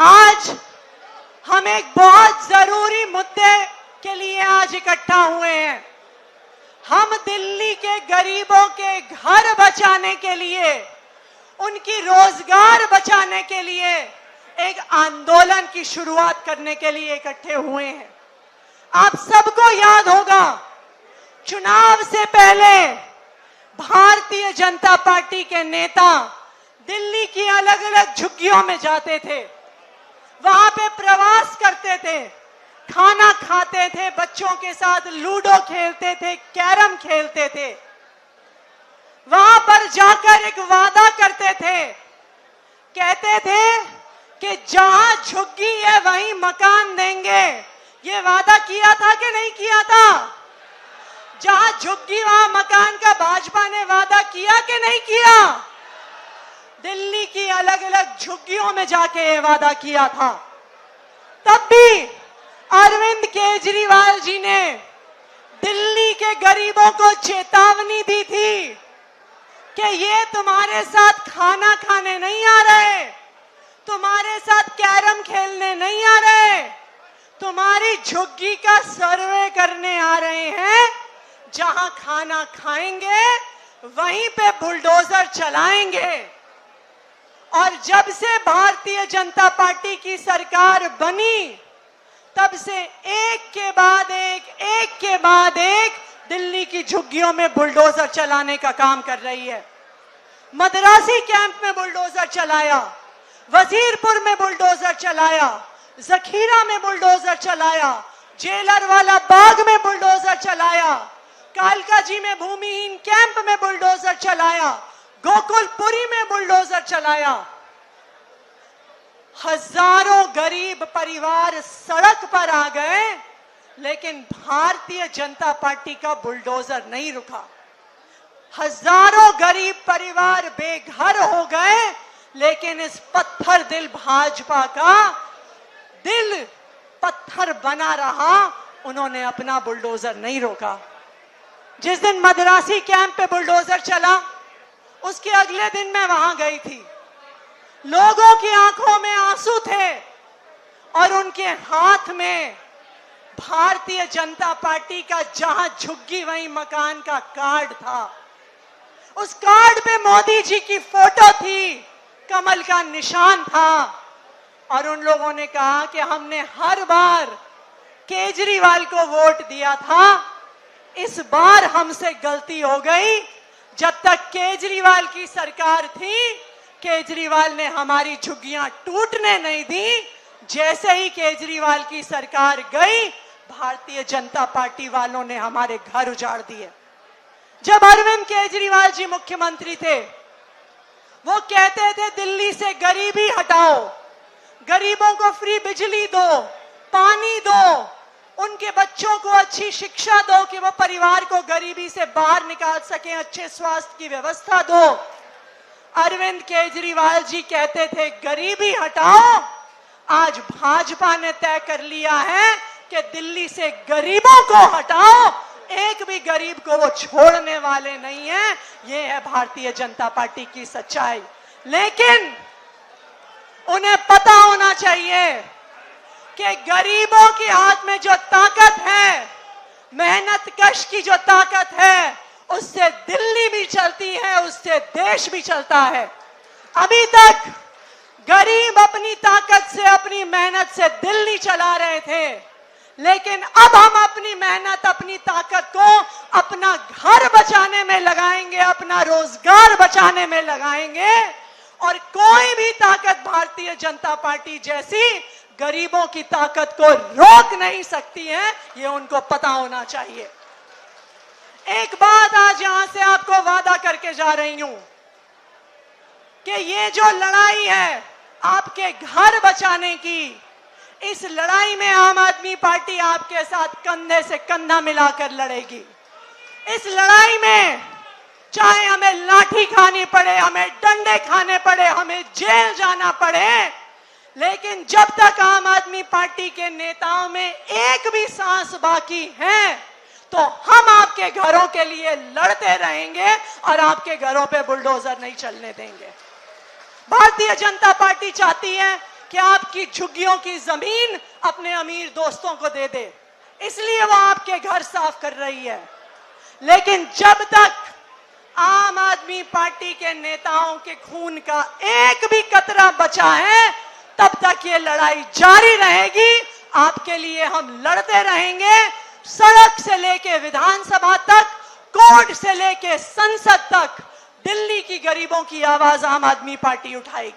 आज हम एक बहुत जरूरी मुद्दे के लिए आज इकट्ठा हुए हैं। हम दिल्ली के गरीबों के घर बचाने के लिए, उनकी रोजगार बचाने के लिए एक आंदोलन की शुरुआत करने के लिए इकट्ठे हुए हैं। आप सबको याद होगा, चुनाव से पहले भारतीय जनता पार्टी के नेता दिल्ली की अलग अलग झुग्गियों में जाते थे, वहां पे प्रवास करते थे, खाना खाते थे, बच्चों के साथ लूडो खेलते थे, कैरम खेलते थे। वहां पर जाकर एक वादा करते थे, कहते थे कि जहां झुग्गी है वहीं मकान देंगे। ये वादा किया था कि नहीं किया था? जहां झुग्गी वहां मकान का भाजपा ने वादा किया कि नहीं किया? दिल्ली की अलग अलग झुग्गियों में जाके ये वादा किया था। तब भी अरविंद केजरीवाल जी ने दिल्ली के गरीबों को चेतावनी दी थी कि ये तुम्हारे साथ खाना खाने नहीं आ रहे, तुम्हारे साथ कैरम खेलने नहीं आ रहे, तुम्हारी झुग्गी का सर्वे करने आ रहे हैं। जहां खाना खाएंगे वहीं पे बुलडोजर चलाएंगे। और जब से भारतीय जनता पार्टी की सरकार बनी, तब से एक के बाद एक दिल्ली की झुग्गियों में बुलडोजर चलाने का काम कर रही है। मद्रासी कैंप में बुलडोजर चलाया, वजीरपुर में बुलडोजर चलाया, जखीरा में बुलडोजर चलाया, जेलर वाला बाग में बुलडोजर चलाया, कालकाजी में भूमिहीन कैंप में बुलडोजर चलाया, गोकुलपुरी में बुलडोजर चलाया। हजारों गरीब परिवार सड़क पर आ गए, लेकिन भारतीय जनता पार्टी का बुलडोजर नहीं रुका। हजारों गरीब परिवार बेघर हो गए, लेकिन इस पत्थर दिल भाजपा का दिल पत्थर बना रहा, उन्होंने अपना बुलडोजर नहीं रोका। जिस दिन मद्रासी कैंप पे बुलडोजर चला, उसके अगले दिन मैं वहां गई थी। लोगों की आंखों में आंसू थे और उनके हाथ में भारतीय जनता पार्टी का जहां झुग्गी वहीं मकान का कार्ड था। उस कार्ड पे मोदी जी की फोटो थी, कमल का निशान था। और उन लोगों ने कहा कि हमने हर बार केजरीवाल को वोट दिया था, इस बार हमसे गलती हो गई। जब तक केजरीवाल की सरकार थी, केजरीवाल ने हमारी झुग्गियां टूटने नहीं दी। जैसे ही केजरीवाल की सरकार गई, भारतीय जनता पार्टी वालों ने हमारे घर उजाड़ दिए। जब अरविंद केजरीवाल जी मुख्यमंत्री थे, वो कहते थे दिल्ली से गरीबी हटाओ, गरीबों को फ्री बिजली दो, पानी दो, उनके बच्चों को अच्छी शिक्षा दो कि वो परिवार को गरीबी से बाहर निकाल सकें, अच्छे स्वास्थ्य की व्यवस्था दो। अरविंद केजरीवाल जी कहते थे गरीबी हटाओ। आज भाजपा ने तय कर लिया है कि दिल्ली से गरीबों को हटाओ, एक भी गरीब को वो छोड़ने वाले नहीं है। ये है भारतीय जनता पार्टी की सच्चाई। लेकिन उन्हें पता होना चाहिए कि गरीबों के हाथ में जो ताकत है, मेहनत कश की जो ताकत है, उससे दिल्ली भी चलती है, उससे देश भी चलता है। अभी तक गरीब अपनी ताकत से, अपनी मेहनत से दिल्ली चला रहे थे, लेकिन अब हम अपनी मेहनत, अपनी ताकत को अपना घर बचाने में लगाएंगे, अपना रोजगार बचाने में लगाएंगे। और कोई भी ताकत भारतीय जनता पार्टी जैसी गरीबों की ताकत को रोक नहीं सकती है, ये उनको पता होना चाहिए। एक बात आज यहां से आपको वादा करके जा रही हूं कि ये जो लड़ाई है आपके घर बचाने की, इस लड़ाई में आम आदमी पार्टी आपके साथ कंधे से कंधा मिलाकर लड़ेगी। इस लड़ाई में चाहे हमें लाठी खानी पड़े, हमें डंडे खाने पड़े, हमें जेल जाना पड़े, लेकिन जब तक आम आदमी पार्टी के नेताओं में एक भी सांस बाकी है, तो हम आपके घरों के लिए लड़ते रहेंगे और आपके घरों पे बुलडोजर नहीं चलने देंगे। भारतीय जनता पार्टी चाहती है कि आपकी झुग्गियों की जमीन अपने अमीर दोस्तों को दे दे, इसलिए वो आपके घर साफ कर रही है। लेकिन जब तक आम आदमी पार्टी के नेताओं के खून का एक भी कतरा बचा है, तब तक ये लड़ाई जारी रहेगी। आपके लिए हम लड़ते रहेंगे, सड़क से लेके विधानसभा तक, कोर्ट से लेके संसद तक। दिल्ली की गरीबों की आवाज आम आदमी पार्टी उठाएगी।